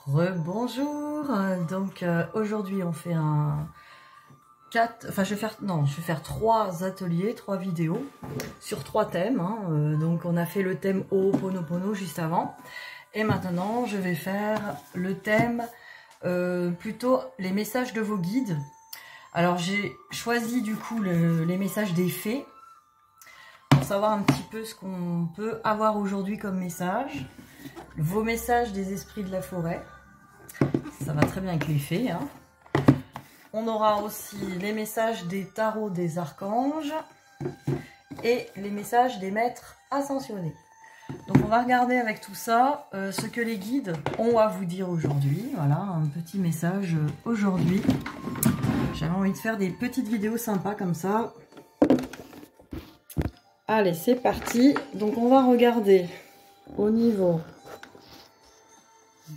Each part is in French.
Rebonjour. Donc aujourd'hui on fait je vais faire 3 ateliers, 3 vidéos sur 3 thèmes. Donc on a fait le thème Ho'oponopono juste avant. Et maintenant je vais faire le thème plutôt les messages de vos guides. Alors j'ai choisi du coup les messages des fées pour savoir un petit peu ce qu'on peut avoir aujourd'hui comme message. Vos messages des esprits de la forêt. Ça va très bien avec les fées. On aura aussi les messages des tarots des archanges et les messages des maîtres ascensionnés. Donc on va regarder avec tout ça ce que les guides ont à vous dire aujourd'hui. Voilà, un petit message aujourd'hui. J'avais envie de faire des petites vidéos sympas comme ça. Allez, c'est parti. Donc on va regarder au niveau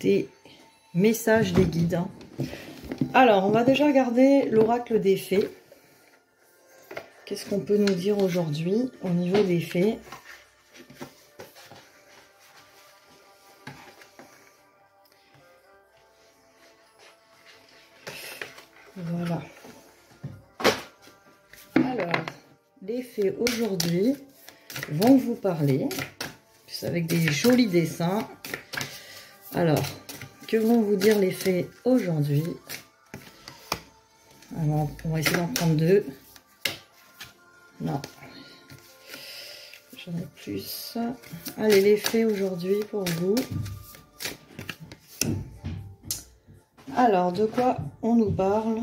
des messages des guides. Alors, on va déjà regarder l'oracle des fées. Qu'est-ce qu'on peut nous dire aujourd'hui au niveau des fées? Voilà. Alors, les fées aujourd'hui vont vous parler, avec des jolis dessins. Alors, que vont vous dire les fées aujourd'hui? Alors, on va essayer d'en prendre 2. Non. J'en ai plus. Allez, les fées aujourd'hui pour vous. Alors, de quoi on nous parle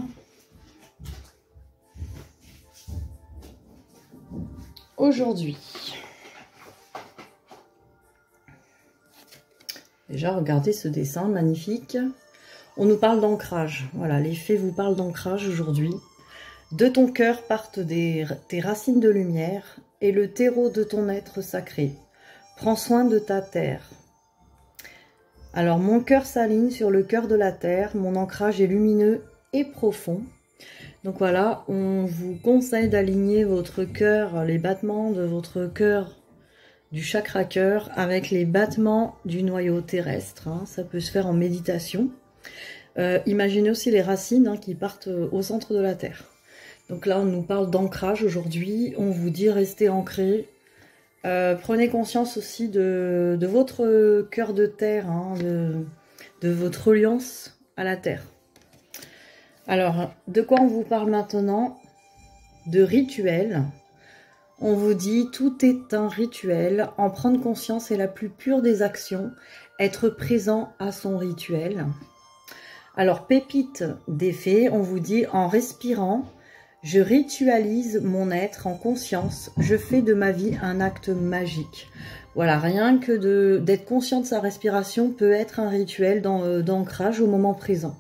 aujourd'hui? Déjà, regardez ce dessin magnifique. On nous parle d'ancrage. Voilà, les fées vous parlent d'ancrage aujourd'hui. De ton cœur partent tes racines de lumière et le terreau de ton être sacré. Prends soin de ta terre. Alors, mon cœur s'aligne sur le cœur de la terre. Mon ancrage est lumineux et profond. Donc voilà, on vous conseille d'aligner votre cœur, les battements de votre cœur, du chakra cœur, avec les battements du noyau terrestre. Ça peut se faire en méditation. Imaginez aussi les racines qui partent au centre de la terre. Donc là, on nous parle d'ancrage aujourd'hui. On vous dit restez ancré. Prenez conscience aussi de votre cœur de terre, de votre reliance à la terre. Alors, de quoi on vous parle maintenant? De rituel. On vous dit tout est un rituel. En prendre conscience est la plus pure des actions. Être présent à son rituel. Alors, pépite des fées, on vous dit en respirant, je ritualise mon être en conscience, je fais de ma vie un acte magique. Voilà, rien que d'être conscient de sa respiration peut être un rituel d'ancrage au moment présent.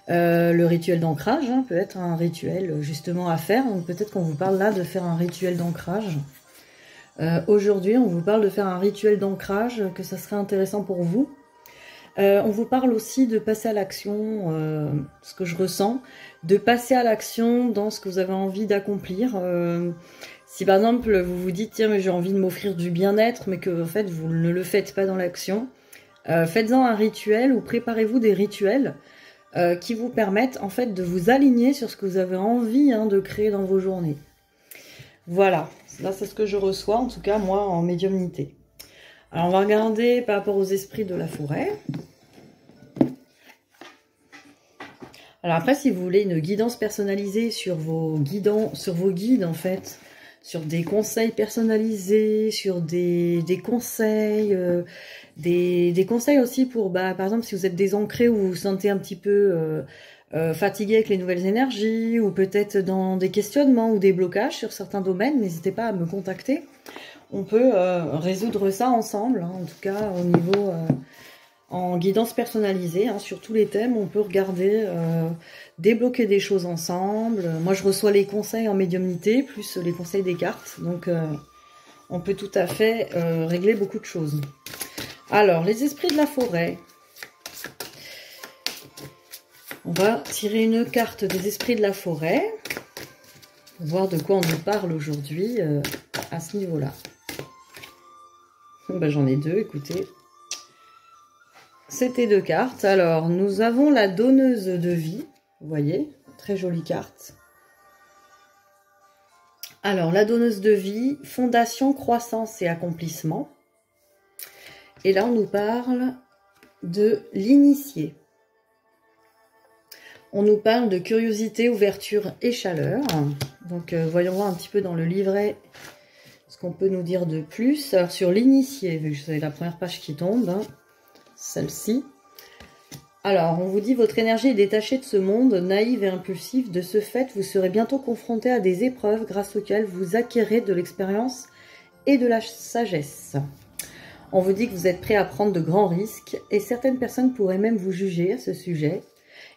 Le rituel d'ancrage peut être un rituel justement à faire. Peut-être qu'on vous parle là de faire un rituel d'ancrage. Aujourd'hui, on vous parle de faire un rituel d'ancrage, que ça serait intéressant pour vous. On vous parle aussi de passer à l'action, ce que je ressens, de passer à l'action dans ce que vous avez envie d'accomplir. Si par exemple vous vous dites tiens mais j'ai envie de m'offrir du bien-être, mais que en fait vous ne le faites pas dans l'action, faites-en un rituel ou préparez-vous des rituels qui vous permettent en fait de vous aligner sur ce que vous avez envie de créer dans vos journées. Voilà, là c'est ce que je reçois en tout cas moi en médiumnité. Alors on va regarder par rapport aux esprits de la forêt. Alors après, si vous voulez une guidance personnalisée sur vos guides en fait, sur des conseils personnalisés, sur des conseils, des conseils aussi pour, par exemple, si vous êtes désancré ou vous vous sentez un petit peu fatigué avec les nouvelles énergies, ou peut-être dans des questionnements ou des blocages sur certains domaines, n'hésitez pas à me contacter. On peut résoudre ça ensemble, en tout cas au niveau en guidance personnalisée, sur tous les thèmes. On peut regarder, débloquer des choses ensemble. Moi je reçois les conseils en médiumnité, plus les conseils des cartes, donc on peut tout à fait régler beaucoup de choses. Alors, les esprits de la forêt. On va tirer une carte des esprits de la forêt, voir de quoi on nous parle aujourd'hui à ce niveau-là. J'en ai 2, écoutez. c'était 2 cartes. Alors, nous avons la donneuse de vie. Vous voyez, très jolie carte. Alors, la donneuse de vie, fondation, croissance et accomplissement. Et là, on nous parle de l'initié. On nous parle de curiosité, ouverture et chaleur. Donc, voyons voir un petit peu dans le livret ce qu'on peut nous dire de plus. Alors, sur l'initié, vu que c'est la première page qui tombe, hein, celle-ci. Alors, on vous dit, votre énergie est détachée de ce monde, naïve et impulsive. De ce fait, vous serez bientôt confronté à des épreuves grâce auxquelles vous acquérez de l'expérience et de la sagesse. On vous dit que vous êtes prêt à prendre de grands risques et certaines personnes pourraient même vous juger à ce sujet.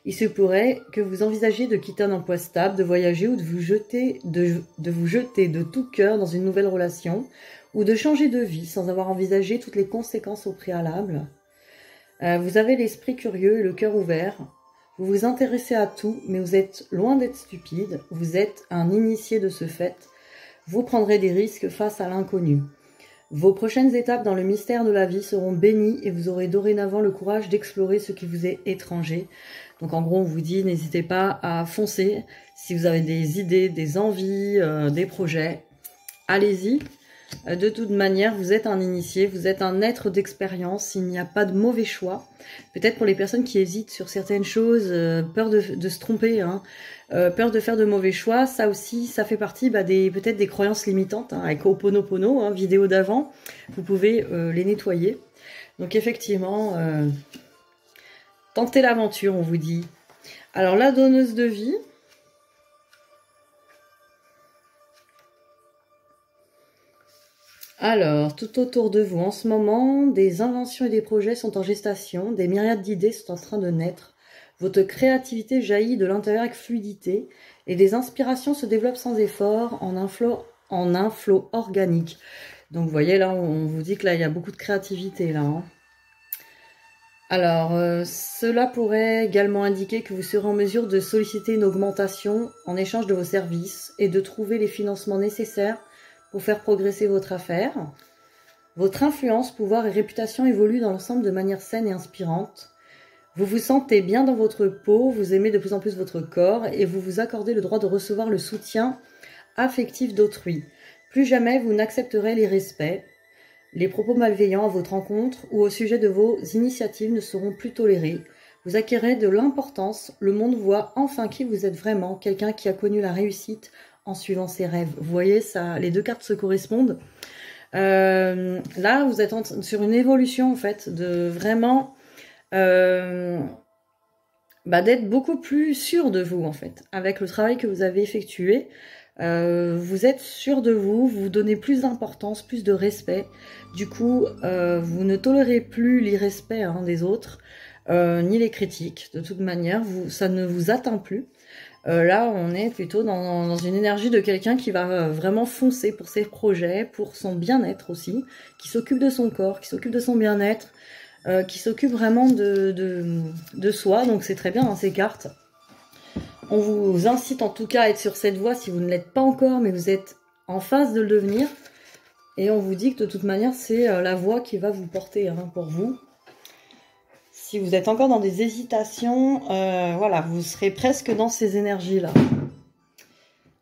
Il se pourrait que vous envisagiez de quitter un emploi stable, de voyager ou de vous jeter de tout cœur dans une nouvelle relation ou de changer de vie sans avoir envisagé toutes les conséquences au préalable. Vous avez l'esprit curieux et le cœur ouvert. Vous vous intéressez à tout, mais vous êtes loin d'être stupide. Vous êtes un initié de ce fait. Vous prendrez des risques face à l'inconnu. Vos prochaines étapes dans le mystère de la vie seront bénies et vous aurez dorénavant le courage d'explorer ce qui vous est étranger. Donc en gros, on vous dit, n'hésitez pas à foncer. Si vous avez des idées, des envies, des projets, allez-y. De toute manière, vous êtes un initié, vous êtes un être d'expérience, il n'y a pas de mauvais choix. Peut-être pour les personnes qui hésitent sur certaines choses, peur de se tromper, hein, peur de faire de mauvais choix, ça aussi, ça fait partie peut-être des croyances limitantes, hein, avec Ho'oponopono, hein, vidéo d'avant, vous pouvez les nettoyer. Donc effectivement, tentez l'aventure, on vous dit. Alors la donneuse de vie, alors, tout autour de vous, en ce moment, des inventions et des projets sont en gestation, des myriades d'idées sont en train de naître. Votre créativité jaillit de l'intérieur avec fluidité et des inspirations se développent sans effort en un flot organique. Donc, vous voyez, là, on vous dit que là, il y a beaucoup de créativité, là. Hein. Alors, cela pourrait également indiquer que vous serez en mesure de solliciter une augmentation en échange de vos services et de trouver les financements nécessaires pour faire progresser votre affaire. Votre influence, pouvoir et réputation évoluent dans l'ensemble de manière saine et inspirante. Vous vous sentez bien dans votre peau, vous aimez de plus en plus votre corps et vous vous accordez le droit de recevoir le soutien affectif d'autrui. Plus jamais vous n'accepterez l'irrespect. Les propos malveillants à votre encontre ou au sujet de vos initiatives ne seront plus tolérés. Vous acquérez de l'importance, le monde voit enfin qui vous êtes vraiment, quelqu'un qui a connu la réussite en suivant ses rêves. Vous voyez, ça, les deux cartes se correspondent. Là, vous êtes sur une évolution, en fait, de vraiment d'être beaucoup plus sûr de vous, en fait. Avec le travail que vous avez effectué, vous êtes sûr de vous, vous donnez plus d'importance, plus de respect. Du coup, vous ne tolérez plus l'irrespect des autres, ni les critiques. De toute manière, ça ne vous atteint plus. Là, on est plutôt dans une énergie de quelqu'un qui va vraiment foncer pour ses projets, pour son bien-être aussi, qui s'occupe de son corps, qui s'occupe de son bien-être, qui s'occupe vraiment de soi. Donc c'est très bien dans ces cartes. On vous incite en tout cas à être sur cette voie si vous ne l'êtes pas encore, mais vous êtes en phase de le devenir. Et on vous dit que de toute manière, c'est la voie qui va vous porter pour vous. Si vous êtes encore dans des hésitations, voilà, vous serez presque dans ces énergies-là.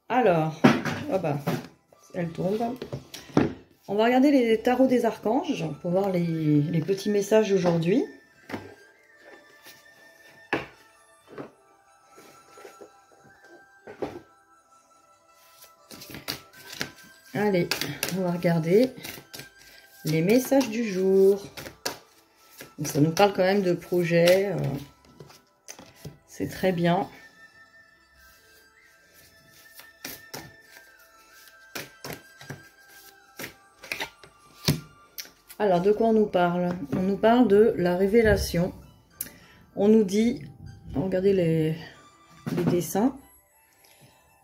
Alors, oh bah, elle tombe. On va regarder les tarots des archanges pour voir les petits messages d'aujourd'hui. Allez, on va regarder les messages du jour. Donc ça nous parle quand même de projets. C'est très bien. Alors, de quoi on nous parle? On nous parle de la révélation. On nous dit, regardez les dessins.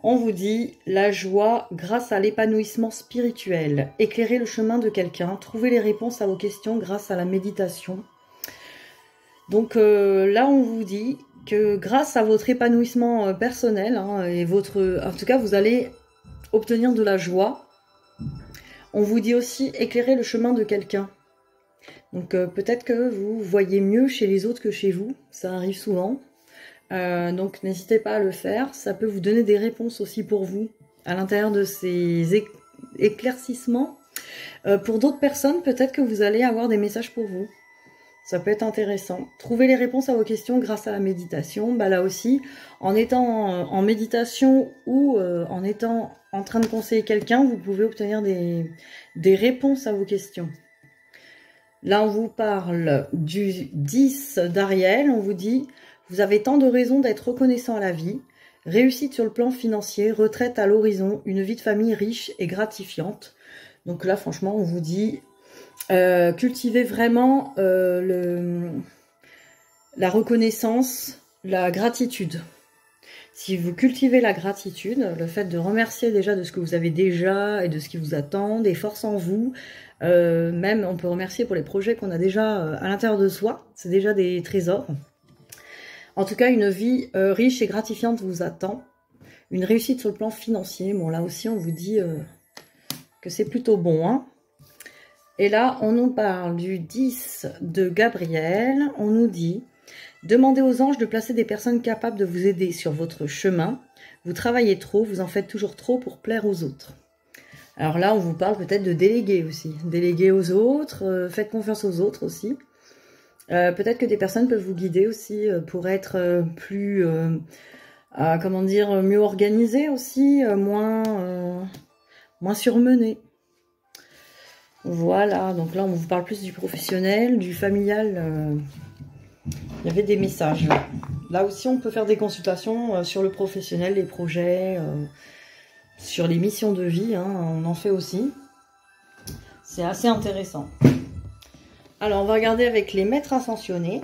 On vous dit la joie grâce à l'épanouissement spirituel. Éclairer le chemin de quelqu'un. Trouver les réponses à vos questions grâce à la méditation. Donc là, on vous dit que grâce à votre épanouissement personnel, et en tout cas, vous allez obtenir de la joie. On vous dit aussi éclairer le chemin de quelqu'un. Donc peut-être que vous voyez mieux chez les autres que chez vous, ça arrive souvent. Donc n'hésitez pas à le faire, ça peut vous donner des réponses aussi pour vous, à l'intérieur de ces éclaircissements. Pour d'autres personnes, peut-être que vous allez avoir des messages pour vous. Ça peut être intéressant. Trouver les réponses à vos questions grâce à la méditation. Bah là aussi, en étant en méditation ou en étant en train de conseiller quelqu'un, vous pouvez obtenir des réponses à vos questions. Là, on vous parle du 10 d'Ariel. On vous dit, vous avez tant de raisons d'être reconnaissant à la vie. Réussite sur le plan financier, retraite à l'horizon, une vie de famille riche et gratifiante. Donc là, franchement, on vous dit... cultivez vraiment la reconnaissance, la gratitude. Si vous cultivez la gratitude, le fait de remercier déjà de ce que vous avez déjà et de ce qui vous attend, des forces en vous, même on peut remercier pour les projets qu'on a déjà à l'intérieur de soi, c'est déjà des trésors. En tout cas, une vie riche et gratifiante vous attend. Une réussite sur le plan financier, bon là aussi on vous dit que c'est plutôt bon, hein. Et là, on nous parle du 10 de Gabriel. On nous dit, demandez aux anges de placer des personnes capables de vous aider sur votre chemin. Vous travaillez trop, vous en faites toujours trop pour plaire aux autres. Alors là, on vous parle peut-être de déléguer aussi. Déléguer aux autres, faites confiance aux autres aussi. Peut-être que des personnes peuvent vous guider aussi pour être plus, comment dire, mieux organisé aussi, moins surmené. Voilà, donc là on vous parle plus du professionnel, du familial. Il y avait des messages. Là aussi on peut faire des consultations sur le professionnel, les projets, sur les missions de vie, hein, on en fait aussi. C'est assez intéressant. Alors on va regarder avec les maîtres ascensionnés.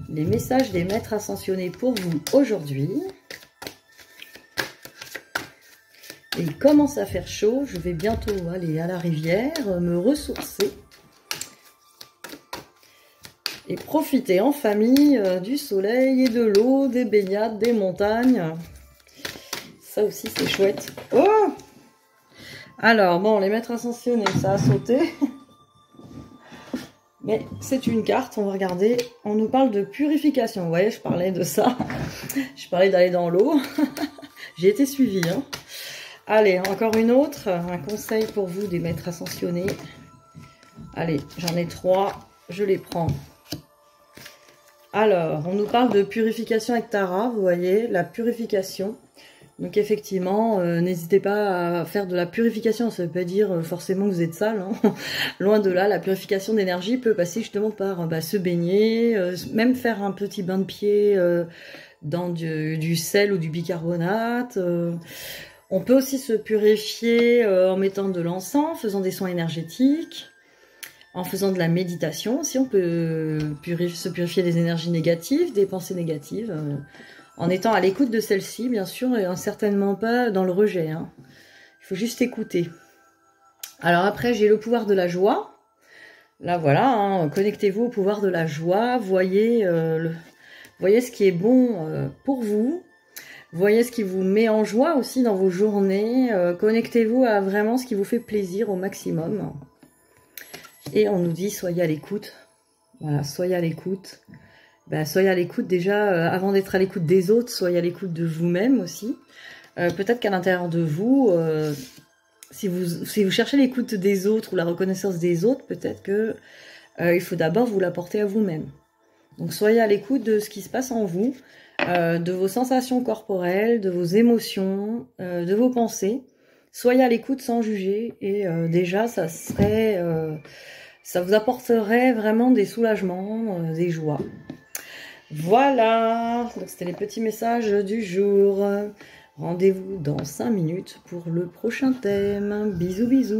Les messages des maîtres ascensionnés pour vous aujourd'hui. Et il commence à faire chaud, je vais bientôt aller à la rivière, me ressourcer. Et profiter en famille du soleil et de l'eau, des baignades, des montagnes. Ça aussi c'est chouette. Oh! Alors bon, les maîtres ascensionnés, ça a sauté. Mais c'est une carte, on va regarder. On nous parle de purification. Vous voyez, je parlais de ça. Je parlais d'aller dans l'eau. J'ai été suivie, hein. Allez, encore une autre, un conseil pour vous des maîtres ascensionnés. Allez, j'en ai 3, je les prends. Alors, on nous parle de purification avec Tara, vous voyez, la purification. Donc effectivement, n'hésitez pas à faire de la purification, ça ne veut pas dire forcément que vous êtes sale, hein. Loin de là, la purification d'énergie peut passer justement par se baigner, même faire un petit bain de pied dans du sel ou du bicarbonate. On peut aussi se purifier en mettant de l'encens, en faisant des soins énergétiques, en faisant de la méditation. Aussi, on peut se purifier des énergies négatives, des pensées négatives, en étant à l'écoute de celles-ci, bien sûr, et certainement pas dans le rejet, hein. Il faut juste écouter. Alors après, j'ai le pouvoir de la joie. Là, voilà, hein, connectez-vous au pouvoir de la joie. Voyez ce qui est bon pour vous. Voyez ce qui vous met en joie aussi dans vos journées. Connectez-vous à vraiment ce qui vous fait plaisir au maximum. Et on nous dit, soyez à l'écoute. Voilà, soyez à l'écoute. Soyez à l'écoute déjà, avant d'être à l'écoute des autres, soyez à l'écoute de vous-même aussi. Peut-être qu'à l'intérieur de vous, si vous cherchez l'écoute des autres ou la reconnaissance des autres, peut-être que il faut d'abord vous l'apporter à vous-même. Donc soyez à l'écoute de ce qui se passe en vous. De vos sensations corporelles, de vos émotions, de vos pensées. Soyez à l'écoute sans juger et déjà ça vous apporterait vraiment des soulagements, des joies. Voilà, donc c'était les petits messages du jour. Rendez-vous dans 5 minutes pour le prochain thème. Bisous bisous.